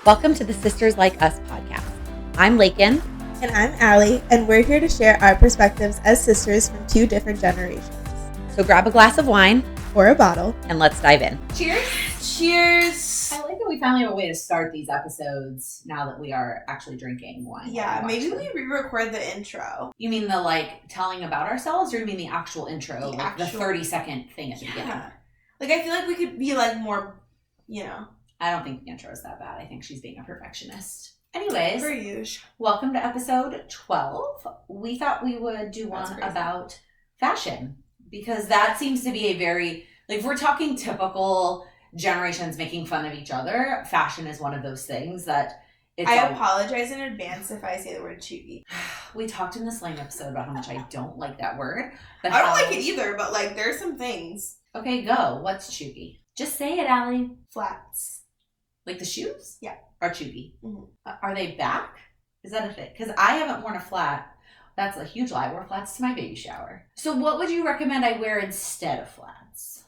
Welcome to the Sisters Like Us podcast. I'm Laken. And I'm Allie, and we're here to share our perspectives as sisters from two different generations. So grab a glass of wine or a bottle, and let's dive in. Cheers. Cheers. I like that we finally have a way to start these episodes now that we are actually drinking wine. Yeah, maybe we re-record the intro. You mean the telling about ourselves, or you mean the actual intro, the 30-second thing at the beginning? I feel like we could be more, I don't think the intro is that bad. I think she's being a perfectionist. Anyways, per usual. Welcome to episode 12. We thought we would do one about fashion, because that seems to be a very, if we're talking typical generations making fun of each other, fashion is one of those things that I apologize in advance if I say the word chuggy. We talked in the slang episode about how much I don't like that word. But I don't like it either, but there's some things. Okay, go. What's chuggy? Just say it, Allie. Flats. Like the shoes? Yeah. Are chuggy. Mm-hmm. Are they back? Is that a thing? Because I haven't worn a flat. That's a huge lie. I wore flats to my baby shower. So what would you recommend I wear instead of flats?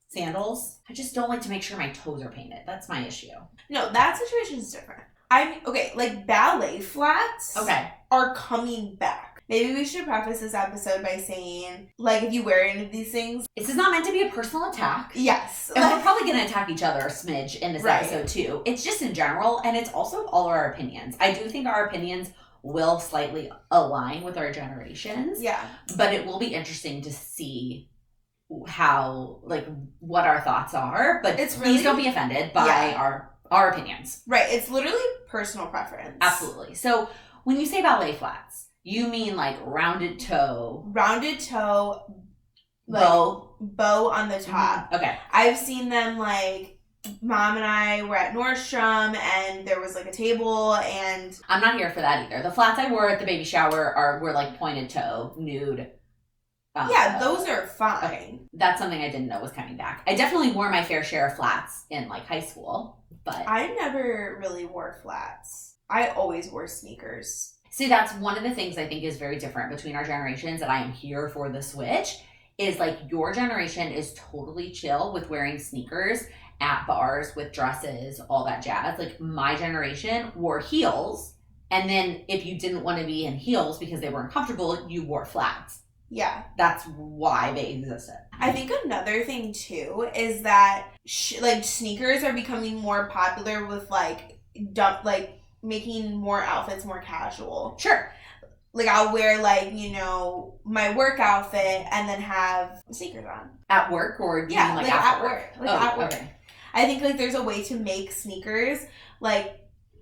Sandals? I just don't like to make sure my toes are painted. That's my issue. No, that situation is different. Ballet flats are coming back. Maybe we should preface this episode by saying, if you wear any of these things... This is not meant to be a personal attack. Yes. And we're probably going to attack each other a smidge in this episode, too. It's just in general, and it's also all our opinions. I do think our opinions will slightly align with our generations. Yeah. But it will be interesting to see how, what our thoughts are. But please don't be offended by our opinions. Right. It's literally personal preference. Absolutely. So when you say ballet flats, you mean rounded toe. Rounded toe. Bow on the top. Mm-hmm. Okay. I've seen them Mom and I were at Nordstrom and there was a table and... I'm not here for that either. The flats I wore at the baby shower were pointed toe, nude. Those are fine. Okay. That's something I didn't know was coming back. I definitely wore my fair share of flats in high school, but... I never really wore flats. I always wore sneakers. See, that's one of the things I think is very different between our generations, and I am here for the switch, is your generation is totally chill with wearing sneakers at bars with dresses, all that jazz. My generation wore heels, and then if you didn't want to be in heels because they weren't comfortable, you wore flats. Yeah. That's why they existed. I think another thing, too, is that, sneakers are becoming more popular with, making more outfits more casual. Sure. I'll wear, my work outfit and then have sneakers on. At work, or do you mean at work? At work. Okay. I think, there's a way to make sneakers,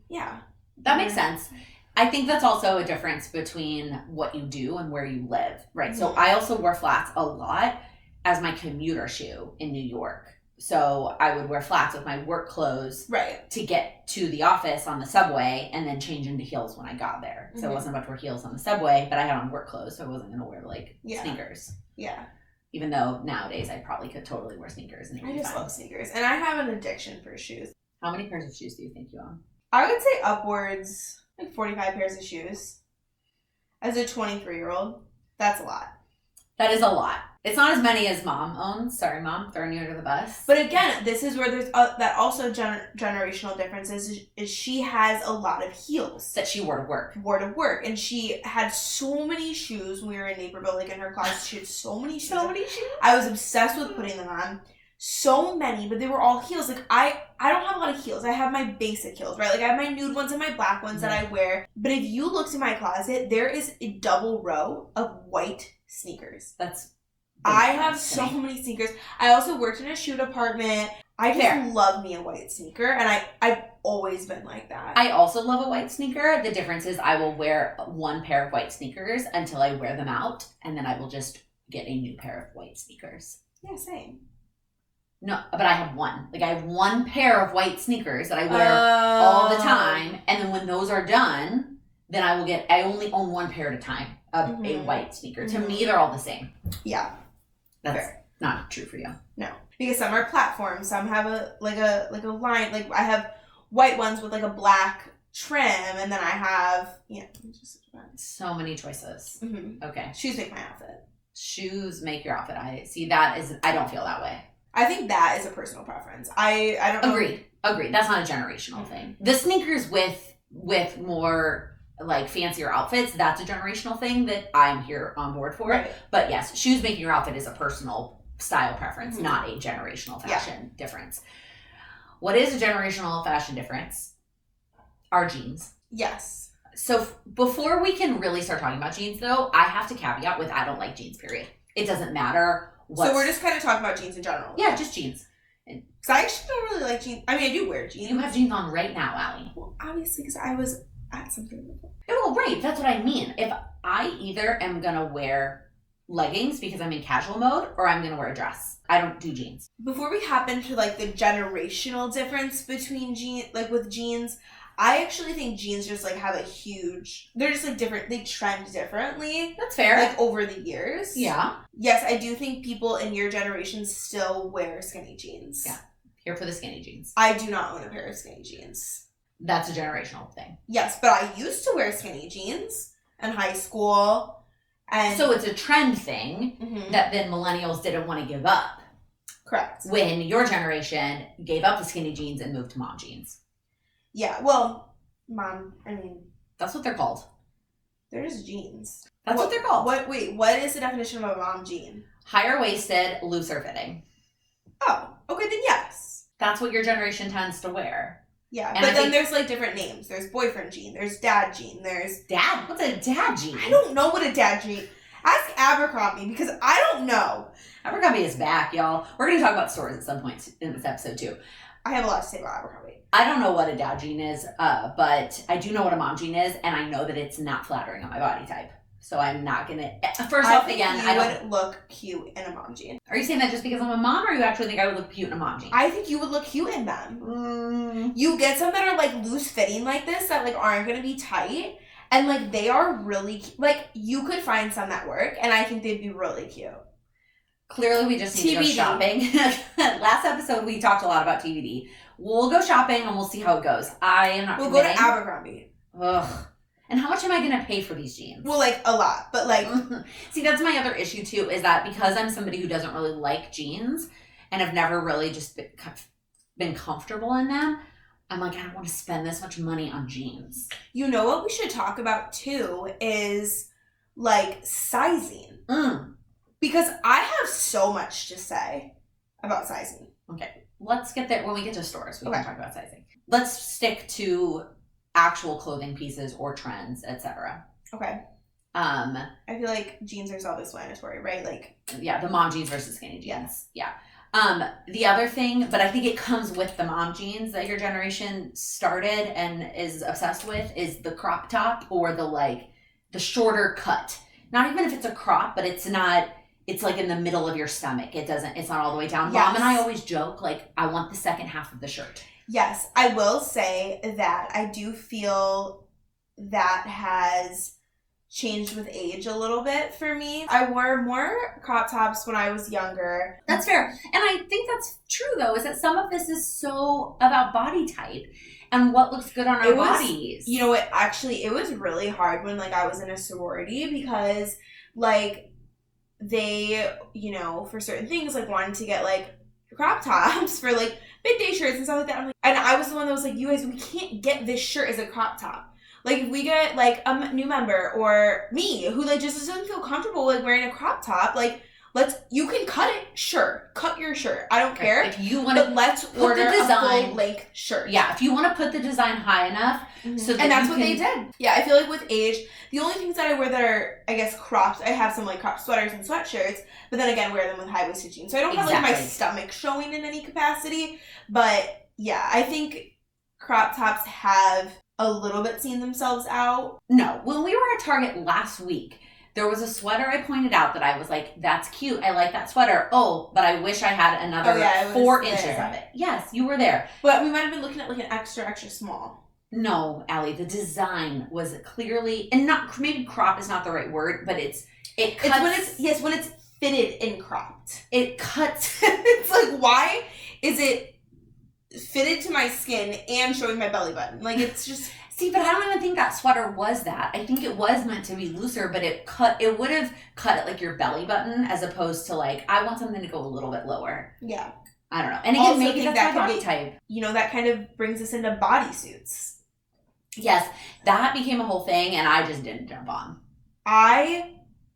yeah. That makes sense. I think that's also a difference between what you do and where you live, right? Mm-hmm. So I also wore flats a lot as my commuter shoe in New York. So I would wear flats with my work clothes to get to the office on the subway and then change into heels when I got there. So I wasn't about to wear heels on the subway, but I had on work clothes, so I wasn't going to wear sneakers. Yeah. Even though nowadays I probably could totally wear sneakers. And I just love sneakers. And I have an addiction for shoes. How many pairs of shoes do you think you own? I would say upwards, 45 pairs of shoes. As a 23-year-old, that's a lot. That is a lot. It's not as many as Mom owns. Sorry, Mom, throwing you under the bus. But again, this is where there's that also generational differences is she has a lot of heels. That she wore to work. And she had so many shoes when we were in Naperville, in her closet. She had so many shoes. So many shoes? I was obsessed with putting them on. So many, but they were all heels. I don't have a lot of heels. I have my basic heels, right? I have my nude ones and my black ones that I wear. But if you looked in my closet, there is a double row of white sneakers. I have so many sneakers. I also worked in a shoe department. I just love me a white sneaker, and I've always been like that. I also love a white sneaker. The difference is I will wear one pair of white sneakers until I wear them out, and then I will just get a new pair of white sneakers. Yeah, same. No, but I have one. I have one pair of white sneakers that I wear all the time, and then when those are done, then I only own one pair at a time of a white sneaker. Mm-hmm. To me, they're all the same. Yeah. That's not true for you. No. Because some are platforms, some have a line. I have white ones with a black trim, and then I have so many choices. Mm-hmm. Okay. Shoes make my outfit. Shoes make your outfit. I don't feel that way. I think that is a personal preference. I don't know. Agreed. That's not a generational thing. The sneakers with more like fancier outfits, that's a generational thing that I'm here on board for. Right. But yes, shoes making your outfit is a personal style preference, not a generational fashion difference. What is a generational fashion difference? Are jeans. Yes. So before we can really start talking about jeans, though, I have to caveat with I don't like jeans, period. It doesn't matter what. So we're just kind of talking about jeans in general. Yeah, just jeans. Because I actually don't really like jeans. I mean, I do wear jeans. You have jeans on right now, Allie. Well, obviously, because I was at something. Oh, right. That's what I mean. If I either am going to wear leggings because I'm in casual mode or I'm going to wear a dress. I don't do jeans. Before we hop into like the generational difference between with jeans, I actually think jeans just like have a huge, they're just like different, they trend differently. That's fair. Like over the years. Yeah. Yes, I do think people in your generation still wear skinny jeans. Yeah. Here for the skinny jeans. I do not own a pair of skinny jeans. That's a generational thing. Yes, but I used to wear skinny jeans in high school. And so it's a trend thing that then millennials didn't want to give up. Correct. When your generation gave up the skinny jeans and moved to mom jeans. Yeah, well, mom, I mean. That's what they're called. They're just jeans. That's what they're called. What is the definition of a mom jean? Higher waisted, looser fitting. Oh, okay, then yes. That's what your generation tends to wear. Yeah, and but then there's like different names. There's boyfriend jean, there's dad jean, there's... Dad? What's a dad jean? I don't know what a dad jean... Ask Abercrombie, because I don't know. Abercrombie is back, y'all. We're going to talk about stores at some point in this episode, too. I have a lot to say about Abercrombie. I don't know what a dad jean is, but I do know what a mom jean is, and I know that it's not flattering on my body type. So I'm not going to... First off, again, I would look cute in a mom jean. Are you saying that just because I'm a mom, or you actually think I would look cute in a mom jean? I think you would look cute in them. You get some that are, like, loose-fitting like this that, like, aren't going to be tight. And, like, they are really... Like, you could find some that work, and I think they'd be really cute. Clearly, we just need to go shopping. Last episode, we talked a lot about TBD. We'll go shopping, and we'll see how it goes. I am not We'll committing. go to Abercrombie. Ugh. And how much am I going to pay for these jeans? Well, like, a lot. But, like... See, that's my other issue, too, is that because I'm somebody who doesn't really like jeans and have never really just been comfortable in them, I'm like, I don't want to spend this much money on jeans. You know what we should talk about, too, is, like, sizing. Because I have so much to say about sizing. Okay, let's get there. When we get to stores, we can talk about sizing. Let's stick to actual clothing pieces or trends, etc. Okay. I feel like jeans are self-explanatory, right? Like, yeah, the mom jeans versus skinny jeans. Yeah. The other thing, but I think it comes with the mom jeans that your generation started and is obsessed with, is the crop top or the shorter cut. Not even if it's a crop, but it's not, it's like in the middle of your stomach. It's not all the way down. Yes. Mom and I always joke, like, I want the second half of the shirt. Yes, I will say that I do feel that has changed with age a little bit for me. I wore more crop tops when I was younger. That's fair. And I think that's true, though, is that some of this is so about body type and what looks good on our bodies. You know what? Actually, it was really hard when, like, I was in a sorority because, like, they, you know, for certain things, like, wanted to get, like, crop tops for, like, midday shirts and stuff like that. I'm like, and I was the one that was like, you guys, we can't get this shirt as a crop top. Like, if we get, like, a new member or me who, like, just doesn't feel comfortable, like, wearing a crop top, like, you can cut it, sure. Cut your shirt. I don't care. If you want to, let's order a full-length shirt. Yeah, if you want to put the design high enough. So that and that's what they did. Yeah, I feel like with age, the only things that I wear that are, I guess, cropped, I have some, like, cropped sweaters and sweatshirts, but then again, wear them with high-waisted jeans. So I don't have, like, my stomach showing in any capacity. But, yeah, I think crop tops have a little bit seen themselves out. No. When we were at Target last week, there was a sweater I pointed out that I was like, that's cute. I like that sweater. Oh, but I wish I had another 4 inches of it. Yes, you were there. But we might have been looking at, like, an extra, extra small. No, Allie, the design was clearly, and not, maybe crop is not the right word, but it cuts. It's when it's fitted and cropped. It cuts. It's like, why is it fitted to my skin and showing my belly button? Like, it's just... See, but I don't even think that sweater was that. I think it was meant to be looser, but it would have cut at, like, your belly button as opposed to, like, I want something to go a little bit lower. Yeah. I don't know. And again, Also maybe think that's that my could body be- type. You know, that kind of brings us into bodysuits. Yes, that became a whole thing, and I just didn't jump on. I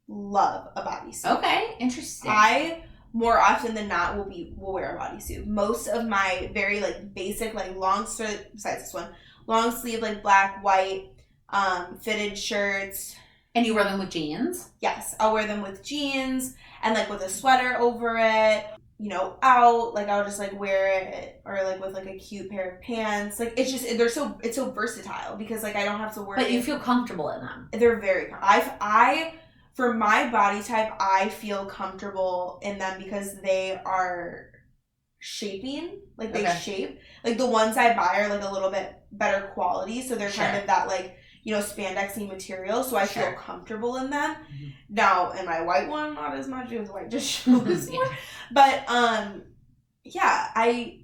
love a bodysuit. Okay, interesting. I, more often than not, will wear a bodysuit. Most of my very, like, basic, like, long sleeve, besides this one, long sleeve, like, black, white, fitted shirts. And you wear them with jeans? Yes, I'll wear them with jeans and, like, with a sweater over it. You know, out, like, I'll just, like, wear it, or, like, with, like, a cute pair of pants. Like, it's just, it's so versatile, because, like, I don't have to worry. But you feel comfortable in them. They're very, for my body type, I feel comfortable in them because they are shaping. Like, they shape. Like, the ones I buy are, like, a little bit better quality, so they're kind of that, like, you know, spandexy material, so I feel comfortable in them. Mm-hmm. Now, in my white one, not as much, because white just shows more. But, yeah, I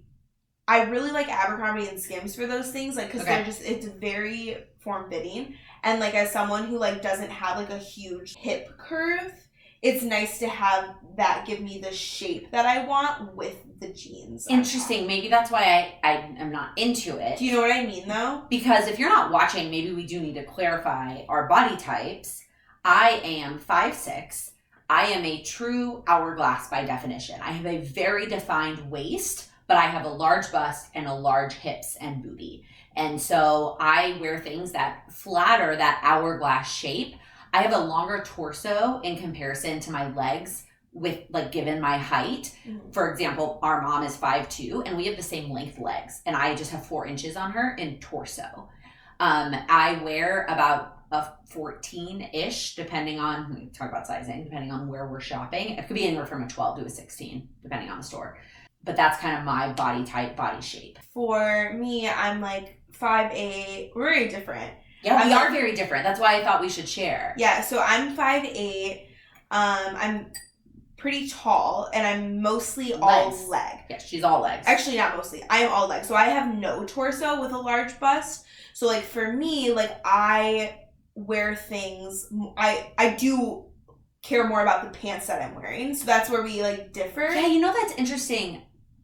really like Abercrombie and Skims for those things, like, because they're just, it's very form-fitting. And, like, as someone who, like, doesn't have, like, a huge hip curve, it's nice to have that give me the shape that I want with the jeans. Interesting. Maybe that's why I am not into it. Do you know what I mean, though? Because if you're not watching, maybe we do need to clarify our body types. I am 5'6". I am a true hourglass by definition. I have a very defined waist, but I have a large bust and a large hips and booty. And so I wear things that flatter that hourglass shape. I have a longer torso in comparison to my legs with, like, given my height. Mm-hmm. For example, our mom is 5'2", and we have the same length legs, and I just have 4 inches on her in torso. I wear about a 14-ish, depending on, we talk about sizing, depending on where we're shopping. It could be anywhere from a 12 to a 16, depending on the store. But that's kind of my body type, body shape. For me, I'm like 5'8". We're very different. Yeah, we are very different. That's why I thought we should share. Yeah, so I'm 5'8". I'm pretty tall, and I'm mostly all leg. Yeah, she's all legs. Actually, not mostly. I am all leg. So I have no torso with a large bust. So, like, for me, like, I wear things. I do care more about the pants that I'm wearing. So that's where we, like, differ. Yeah, you know, that's interesting.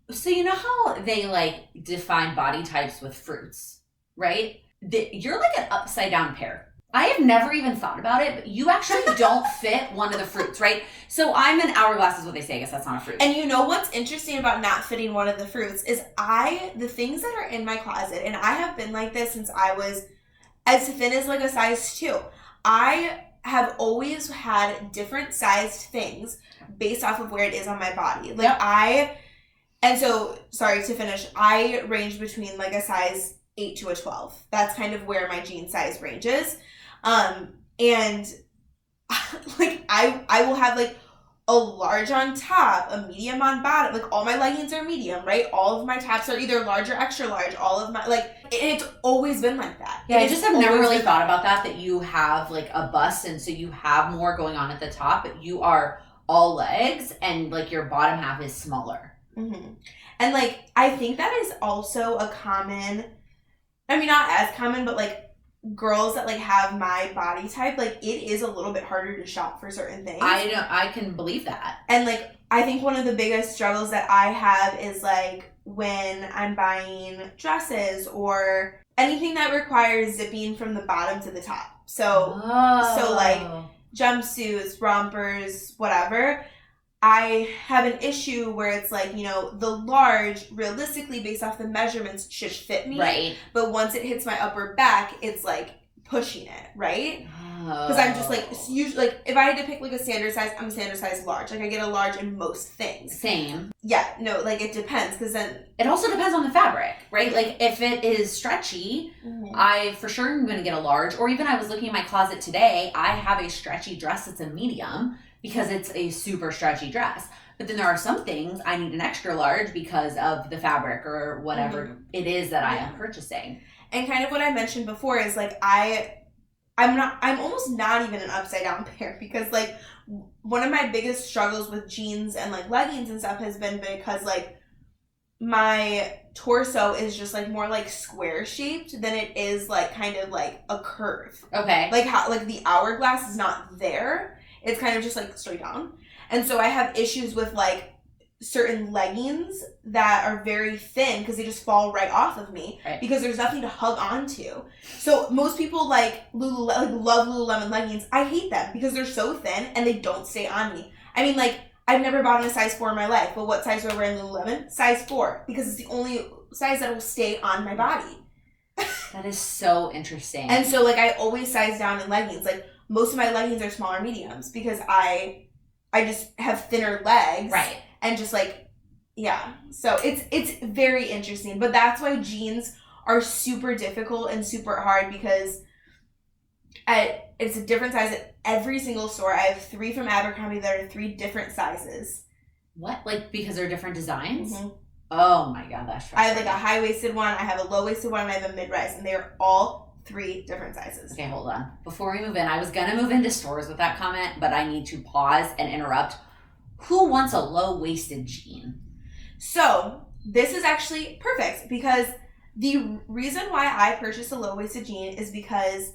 So you know how they, like, define body types with fruits, right? You're like an upside down pear. I have never even thought about it, but you actually don't fit one of the fruits, right? So I'm an hourglass is what they say. I guess that's not a fruit. And you know what's interesting about not fitting one of the fruits is the things that are in my closet, and I have been like this since I was as thin as, like, a size 2. I have always had different sized things based off of where it is on my body. Like, and so, sorry to finish, I range between, like, a size 8 to a 12. That's kind of where my jean size ranges. And like, I will have, like, a large on top, a medium on bottom. Like, all my leggings are medium, right? All of my tops are either large or extra large. All of my, like, it's always been like that. Yeah, I just have never really thought about that you have, like, a bust, and so you have more going on at the top, but you are all legs, and, like, your bottom half is smaller. Mm-hmm. And, like, I think that is also a common, I mean, not as common, but, like, girls that, like, have my body type, like, it is a little bit harder to shop for certain things. I can believe that. And, like, I think one of the biggest struggles that I have is, like, when I'm buying dresses or anything that requires zipping from the bottom to the top. So like, jumpsuits, rompers, whatever. I have an issue where it's like, you know, the large, realistically, based off the measurements, should fit me. Right. But once it hits my upper back, it's, like, pushing it, right? Because I'm just, like, usually, like, if I had to pick, like, a standard size, I'm a standard size large. Like, I get a large in most things. Same. Yeah, no, like, it depends, because then... It also depends on the fabric, right? Like, if it is stretchy, I for sure am going to get a large. Or even I was looking in my closet today, I have a stretchy dress that's a medium, because it's a super stretchy dress. But then there are some things I need an extra large because of the fabric or whatever it is that I am purchasing. And kind of what I mentioned before is, like, I'm almost not even an upside down pear, because, like, one of my biggest struggles with jeans and, like, leggings and stuff has been because, like, my torso is just, like, more, like, square shaped than it is, like, kind of like a curve. Okay. Like, how, like, the hourglass is not there. It's kind of just, like, straight down. And so I have issues with, like, certain leggings that are very thin because they just fall right off of me because there's nothing to hug onto. So most people love Lululemon leggings. I hate them because they're so thin and they don't stay on me. I mean, like, I've never bought in a size 4 in my life, but what size do I wear in Lululemon? Size 4, because it's the only size that will stay on my body. That is so interesting. And so, like, I always size down in leggings. Like, most of my leggings are smaller mediums because I just have thinner legs. Right. And just, like, yeah. So, it's very interesting. But that's why jeans are super difficult and super hard because it's a different size at every single store. I have 3 from Abercrombie that are 3 different sizes. What? Like, because they're different designs? Mm-hmm. Oh my God, that's frustrating. I have like a high-waisted one, I have a low-waisted one, and I have a mid-rise, and they're all 3 different sizes. Okay, hold on. Before we move in, I was going to move into stores with that comment, but I need to pause and interrupt. Who wants a low-waisted jean? So, this is actually perfect because the reason why I purchased a low-waisted jean is because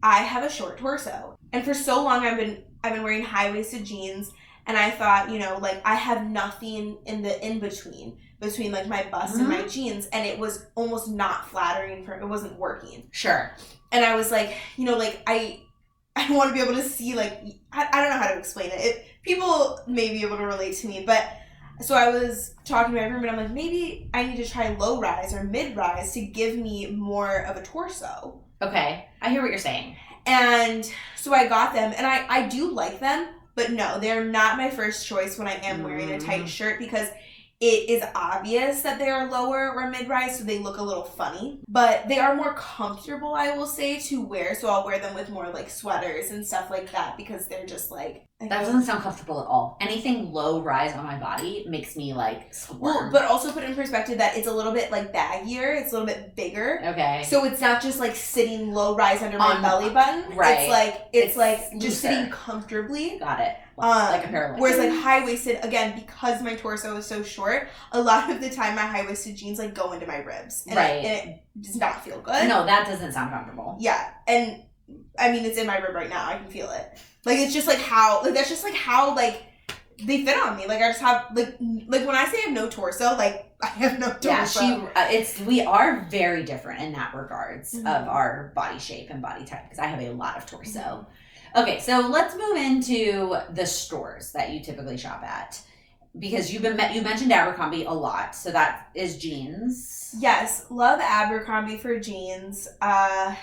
I have a short torso. And for so long I've been wearing high-waisted jeans, and I thought, you know, like, I have nothing in the in-between like my bust and my jeans, and it was almost not flattering it wasn't working. Sure. And I was like, you know, like, I want to be able to see, like, I don't know how to explain it. People may be able to relate to me, but so I was talking to my roommate, and I'm like, maybe I need to try low rise or mid rise to give me more of a torso. Okay, I hear what you're saying. And so I got them, and I do like them, but no, they're not my first choice when I am wearing a tight shirt because it is obvious that they are lower or mid-rise, so they look a little funny. But they are more comfortable, I will say, to wear, so I'll wear them with more, like, sweaters and stuff like that because they're just, like... That doesn't sound comfortable at all. Anything low-rise on my body makes me, like, squirm. Well, but also put in perspective that it's a little bit, like, baggier. It's a little bit bigger. Okay. So it's not just, like, sitting low-rise under my belly button. Right. It's like looser. just sitting comfortably. Got it. Like a pair of leggings. Whereas, like, high-waisted, again, because my torso is so short, a lot of the time my high-waisted jeans, like, go into my ribs. And right. it does not feel good. No, that doesn't sound comfortable. Yeah. And, I mean, it's in my rib right now. I can feel it. Like, it's just, like, how, like, that's just, like, how, like, they fit on me. Like, I just have, like when I say I have no torso, like, I have no torso. Yeah, we are very different in that regards of our body shape and body type because I have a lot of torso. Mm-hmm. Okay, so let's move into the stores that you typically shop at because you mentioned Abercrombie a lot, so that is jeans. Yes, love Abercrombie for jeans. I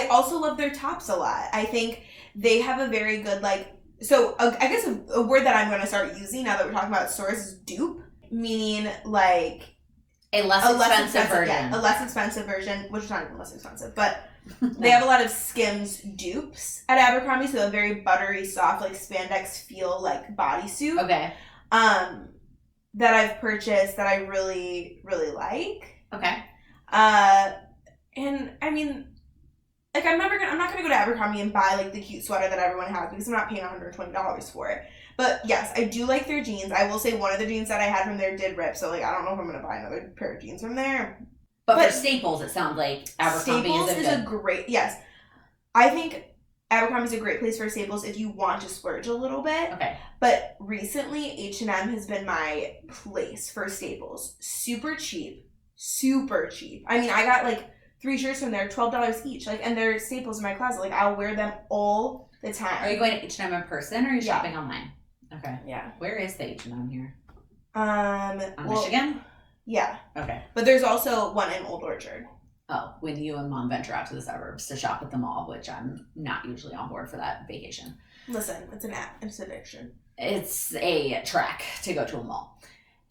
also love their tops a lot. I think they have a very good, like, so I guess a word that I'm going to start using now that we're talking about stores is dupe, meaning like a less expensive version. Yeah, a less expensive version, which is not even less expensive, but they have a lot of Skims dupes at Abercrombie, so a very buttery, soft, like spandex feel, like bodysuit. Okay. That I've purchased that I really, really like. Okay. And I mean, like, I'm not gonna go to Abercrombie and buy, like, the cute sweater that everyone has because I'm not paying $120 for it. But yes, I do like their jeans. I will say one of the jeans that I had from there did rip, so, like, I don't know if I'm gonna buy another pair of jeans from there. But for staples, it sounds like Abercrombie is a great. Yes, I think Abercrombie's a great place for staples if you want to splurge a little bit. Okay. But recently, H&M has been my place for staples. Super cheap. I mean, I got, like, 3 shirts from there, $12 each. Like, and they're staples in my closet. Like, I'll wear them all the time. Are you going to H&M in person or are you shopping online? Okay. Yeah. Where is the H&M here? Michigan? Yeah. Okay. But there's also one in Old Orchard. Oh, when you and Mom venture out to the suburbs to shop at the mall, which I'm not usually on board for that vacation. Listen, it's an app. It's an addiction. It's a trek to go to a mall.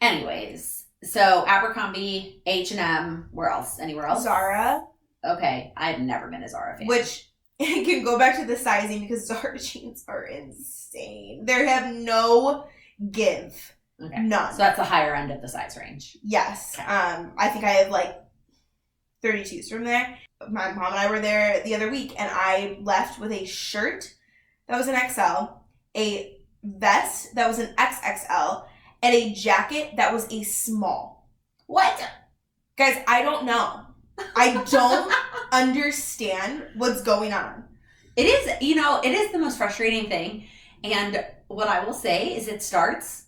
Anyways, so Abercrombie, H&M, where else? Anywhere else? Zara. Okay, I've never been a Zara fan. Which can go back to the sizing because Zara jeans are insane. They have no give. Okay. None. So that's the higher end of the size range. Yes. Okay. I think I have like 32s from there. My mom and I were there the other week and I left with a shirt that was an XL, a vest that was an XXL, and a jacket that was a small. What? Guys, I don't know. I don't understand what's going on. It is the most frustrating thing. And what I will say is it starts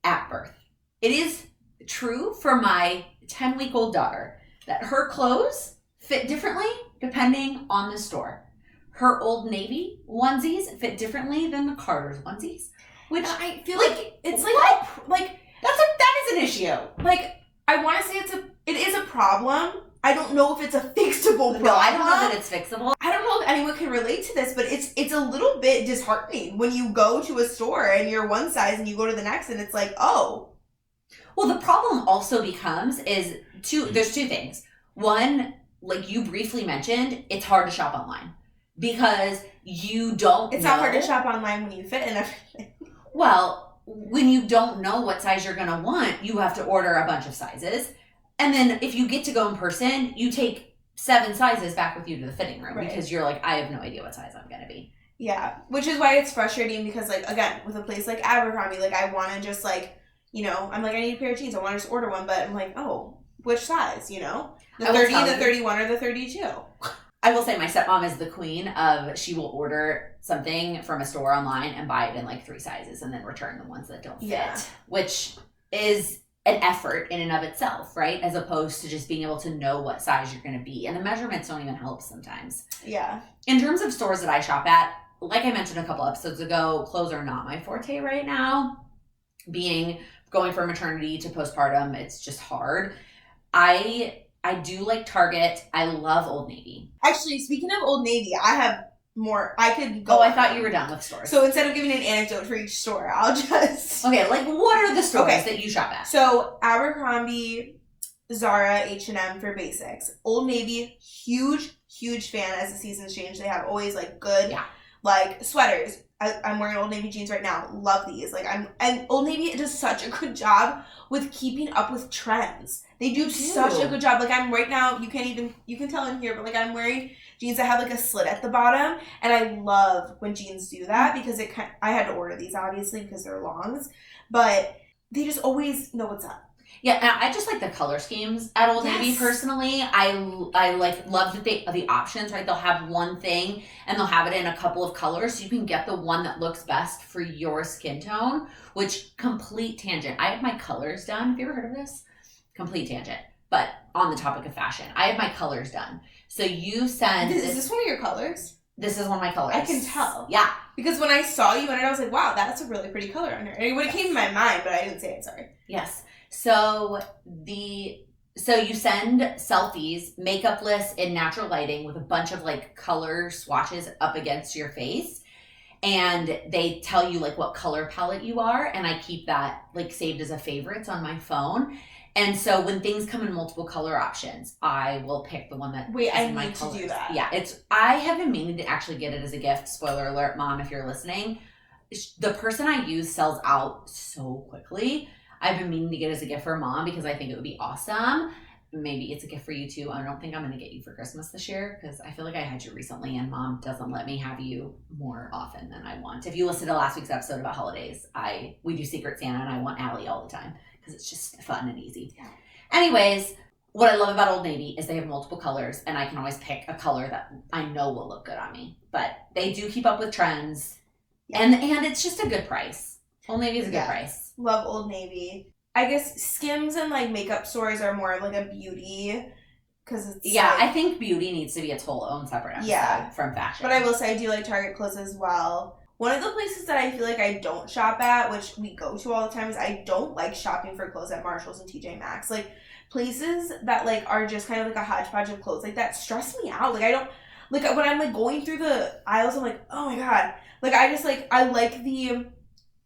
at birth. It is true for my 10-week-old daughter that her clothes fit differently depending on the store. Her Old Navy onesies fit differently than the Carter's onesies, which I feel like it's what? That is an issue. Like, I want to say it is a problem. I don't know if it's a fixable problem. No, I don't know that it's fixable. I don't know if anyone can relate to this, but it's a little bit disheartening when you go to a store and you're one size and you go to the next and it's like, oh. Well, the problem also becomes there's two things. One, like you briefly mentioned, it's hard to shop online because you don't It's not hard to shop online when you fit in everything. Well, when you don't know what size you're going to want, you have to order a bunch of sizes. And then if you get to go in person, you take 7 sizes back with you to the fitting room because you're like, I have no idea what size I'm going to be. Yeah, which is why it's frustrating because, like, again, with a place like Abercrombie, like, I want to just, like, you know, I'm like, I need a pair of jeans. I want to just order one, but I'm like, oh, which size, you know? The 30, the 31, or the 32. I will say my stepmom is the queen of, she will order something from a store online and buy it in like 3 sizes and then return the ones that don't fit, which is an effort in and of itself, right? As opposed to just being able to know what size you're going to be. And the measurements don't even help sometimes. Yeah. In terms of stores that I shop at, like I mentioned a couple episodes ago, clothes are not my forte right now. Going from maternity to postpartum, it's just hard. I do like Target. I love Old Navy. Actually, speaking of Old Navy, I have more. I could go. Oh, I thought you were done with stores. So instead of giving an anecdote for each store, I'll just. Okay, like what are the stores that you shop at? So Abercrombie, Zara, H&M for basics. Old Navy, huge fan as the seasons change. They have always like good, like sweaters. I'm wearing Old Navy jeans right now. Love these. And Old Navy does such a good job with keeping up with trends. They do such a good job. Like I'm right now, you can tell in here, but like I'm wearing jeans that have like a slit at the bottom, and I love when jeans do that because I had to order these obviously because they're longs, but they just always know what's up. Yeah, and I just like the color schemes at Old Navy personally. I like love that the options, right? They'll have one thing and they'll have it in a couple of colors so you can get the one that looks best for your skin tone, which complete tangent. I have my colors done. Have you ever heard of this? Complete tangent. But on the topic of fashion, I have my colors done. So you send... Is this one of your colors? This is one of my colors. I can tell. Yeah. Because when I saw you in it, I was like, wow, that's a really pretty color on her. It would have came to my mind, but I didn't say it, sorry. Yes. So you send selfies, makeup lists in natural lighting with a bunch of like color swatches up against your face. And they tell you like what color palette you are. And I keep that like saved as a favorites on my phone. And so when things come in multiple color options, I will pick the one that Wait, I my need colors. to do that. Yeah, I have been meaning to actually get it as a gift. Spoiler alert, Mom, if you're listening. The person I use sells out so quickly. I've been meaning to get it as a gift for Mom because I think it would be awesome. Maybe it's a gift for you too. I don't think I'm going to get you for Christmas this year because I feel like I had you recently and Mom doesn't let me have you more often than I want. If you listened to last week's episode about holidays, we do Secret Santa and I want Allie all the time because it's just fun and easy. Yeah. Anyways, what I love about Old Navy is they have multiple colors and I can always pick a color that I know will look good on me. But they do keep up with trends and it's just a good price. Old Navy is a good price. Love Old Navy. I guess Skims and like makeup stores are more of like a beauty because it's I think beauty needs to be its whole own separate episode from fashion. But I will say I do like Target clothes as well. One of the places that I feel like I don't shop at, which we go to all the time, is I don't like shopping for clothes at Marshalls and TJ Maxx. Like places that like are just kind of like a hodgepodge of clothes like that stress me out. Like I don't like when I'm like going through the aisles, I'm like, oh my god. Like I just like I like the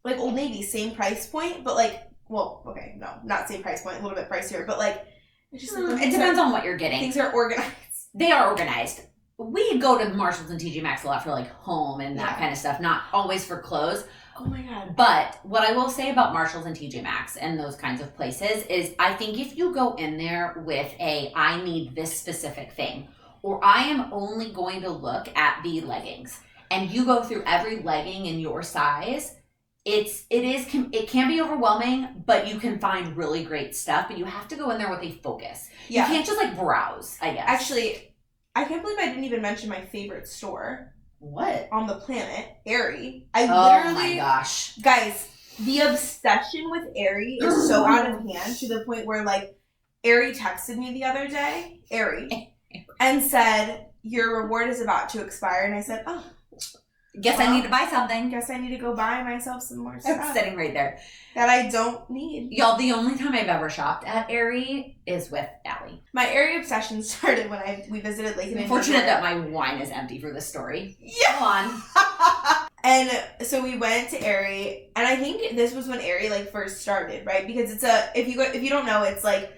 like Old Navy, same price point, but like, well, okay, no, not same price point, a little bit pricier, but like, it's just like, it depends on what you're getting. Things are organized. They are organized. We go to Marshalls and TJ Maxx a lot for like home and that kind of stuff, not always for clothes. Oh my god. But what I will say about Marshalls and TJ Maxx and those kinds of places is I think if you go in there with I need this specific thing, or I am only going to look at the leggings, and you go through every legging in your size, it can be overwhelming, but you can find really great stuff, but you have to go in there with a focus. Yeah. You can't just like browse, I guess. Actually, I can't believe I didn't even mention my favorite store. What? On the planet, Aerie. Oh my gosh. Guys, The obsession with Aerie is so out of hand to the point where, like, Aerie texted me the other day, Aerie, and said, your reward is about to expire. And I said, oh. Guess I need to buy something. Guess I need to go buy myself some more stuff. It's sitting right there. That I don't need. Y'all, the only time I've ever shopped at Aerie is with Allie. My Aerie obsession started when we visited Laken. I'm fortunate that my wine is empty for this story. Yeah. Go on. And so we went to Aerie, and I think this was when Aerie like first started, right? Because it's if you don't know, it's like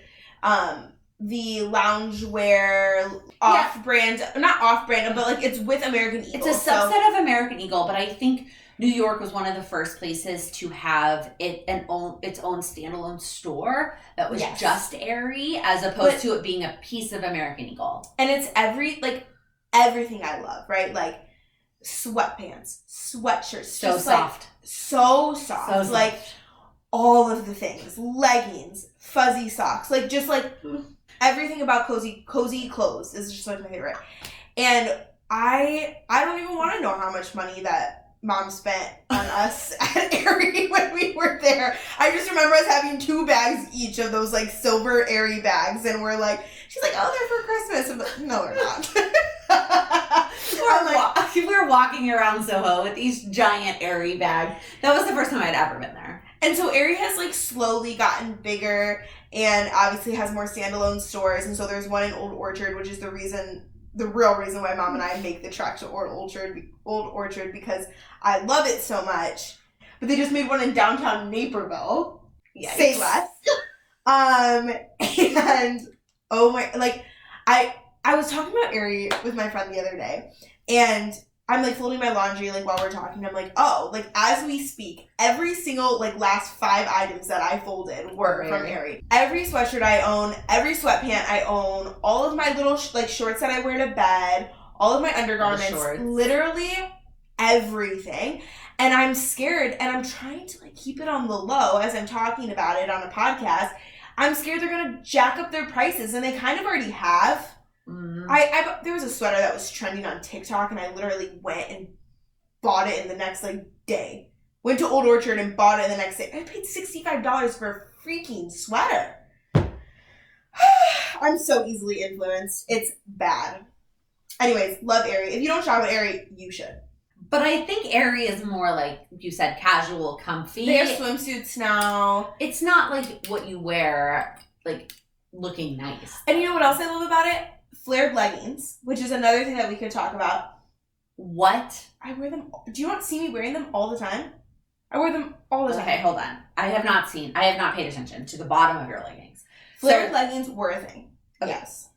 the loungewear off-brand, not off-brand, but like it's with American Eagle. It's a subset of American Eagle, but I think New York was one of the first places to have its own standalone store that was just Aerie, as opposed to it being a piece of American Eagle. And it's everything I love, right? Like sweatpants, sweatshirts, so soft, so soft, like all of the things, leggings, fuzzy socks, like just like everything about cozy clothes is just like my favorite. And I don't even want to know how much money that Mom spent on us at Aerie when we were there. I just remember us having 2 bags each of those like silver Aerie bags, and we're like, she's like, oh, they're for Christmas. I'm like, no, they're not. We were walking around Soho with these giant Aerie bags. That was the first time I'd ever been there. And so Aerie has like slowly gotten bigger and obviously has more standalone stores. And so there's one in Old Orchard, which is the real reason why Mom and I make the trek to Old Orchard, because I love it so much. But they just made one in downtown Naperville. Yikes. Say less. And oh my, like I was talking about Aerie with my friend the other day, and I'm like folding my laundry like while we're talking. I'm like, oh, like as we speak, every single like last 5 items that I folded were from Aerie. Every sweatshirt I own, every sweatpant I own, all of my little like shorts that I wear to bed, all of my undergarments, literally everything. And I'm scared, and I'm trying to like keep it on the low as I'm talking about it on a podcast. I'm scared they're gonna jack up their prices, and they kind of already have. Mm-hmm. There was a sweater that was trending on TikTok, and I literally went and bought it in the next like day. Went to Old Orchard and bought it the next day. I paid $65 for a freaking sweater. I'm so easily influenced. It's bad. Anyways, love Aerie. If you don't shop at Aerie, you should. But I think Aerie is more like you said, casual, comfy. They have swimsuits now. It's not like what you wear, like looking nice. And you know what else I love about it? Flared leggings, which is another thing that we could talk about. What? I wear them. Do you not see me wearing them all the time? I wear them all the time. Okay, hold on. I have not paid attention to the bottom of your leggings. Flared leggings were a thing. Okay. Yes.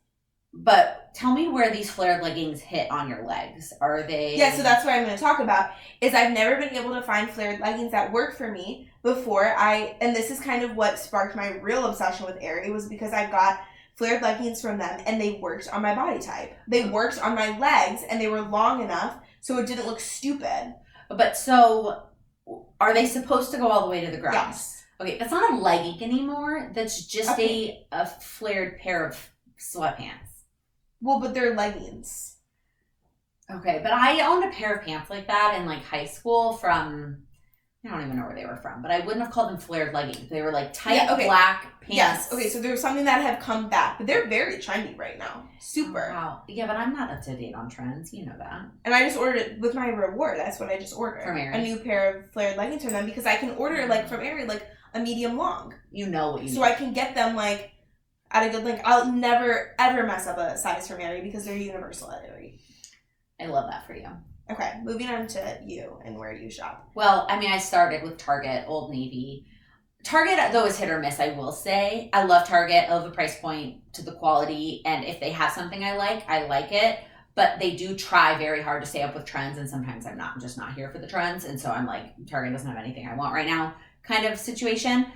But tell me where these flared leggings hit on your legs. Are they... Yeah, so that's what I'm going to talk about, is I've never been able to find flared leggings that work for me before and this is kind of what sparked my real obsession with Aerie, was because I got flared leggings from them, and they worked on my body type. They worked on my legs, and they were long enough so it didn't look stupid. But so, are they supposed to go all the way to the ground? Yes. Okay, that's not a legging anymore. That's just a flared pair of sweatpants. Well, but they're leggings. Okay, but I owned a pair of pants like that in like high school from... I don't even know where they were from, but I wouldn't have called them flared leggings. They were like tight black pants. Yes. Okay, so there's something that have come back, but they're very trendy right now. Super. Oh, wow. Yeah, but I'm not up to date on trends. You know that. And I just ordered it with my reward. That's what I just ordered. From Aerie. A new pair of flared leggings from them, because I can order like from Aerie like a medium long. You know what you need. So I can get them like at a good length. I'll never ever mess up a size from Aerie because they're universal at Aerie. I love that for you. Okay, moving on to you and where you shop. Well, I mean, I started with Target, Old Navy. Target, though, is hit or miss, I will say. I love Target. I love the price point to the quality. And if they have something I like it. But they do try very hard to stay up with trends. And sometimes I'm just not here for the trends. And so I'm like, Target doesn't have anything I want right now kind of situation.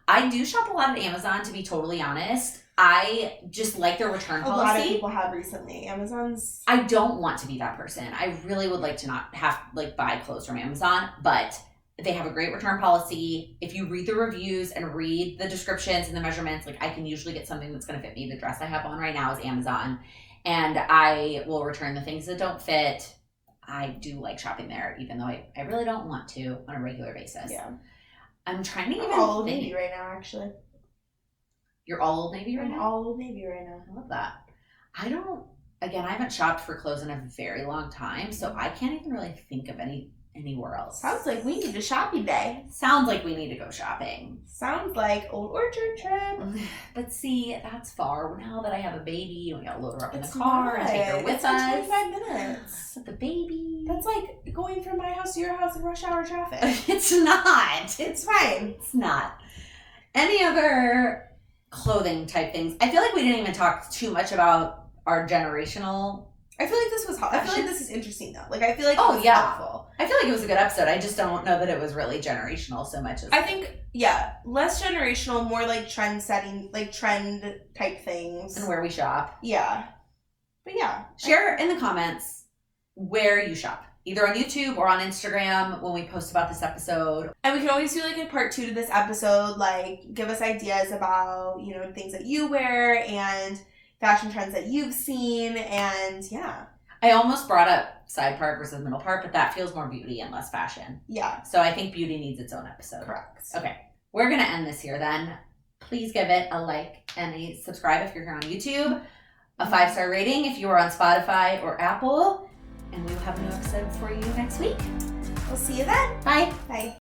I do shop a lot at Amazon, to be totally honest. I just like their return policy. A lot of people have recently. Amazon's... I don't want to be that person. I really would like to not have buy clothes from Amazon, but they have a great return policy. If you read the reviews and read the descriptions and the measurements, I can usually get something that's going to fit me. The dress I have on right now is Amazon, and I will return the things that don't fit. I do like shopping there, even though I really don't want to on a regular basis. Yeah. I'm trying to I'm even all Old think. Navy right now, actually. You're all Old Navy right I'm now? all Old Navy right now. I love that. I haven't shopped for clothes in a very long time, so I can't even really think of anywhere else. Sounds like we need a shopping day. Sounds like we need to go shopping. Sounds like Old Orchard trip. But see, that's far. Now that I have a baby, we gotta load her up in the It's car and take her not. with It's us. like 25 minutes. With the baby. That's like going from my house to your house in rush hour traffic. It's not. It's fine. It's not. Any other clothing type things? I feel like we didn't even talk too much about our generational. I feel like this was helpful. I feel like this is interesting though. Like I feel like Oh, it was yeah. helpful. I feel like it was a good episode. I just don't know that it was really generational so much as I think, yeah, less generational, more like trend setting, like trend type things. and where we shop. Yeah. But yeah. Share in the comments where you shop, either on YouTube or on Instagram when we post about this episode. And we can always do like a part 2 to this episode, like give us ideas about, you know, things that you wear and fashion trends that you've seen, and yeah. I almost brought up side part versus middle part, but that feels more beauty and less fashion. Yeah. So I think beauty needs its own episode. Correct. Okay, we're going to end this here then. Please give it a like and a subscribe if you're here on YouTube, a 5-star rating if you are on Spotify or Apple, and we will have a new episode for you next week. We'll see you then. Bye. Bye.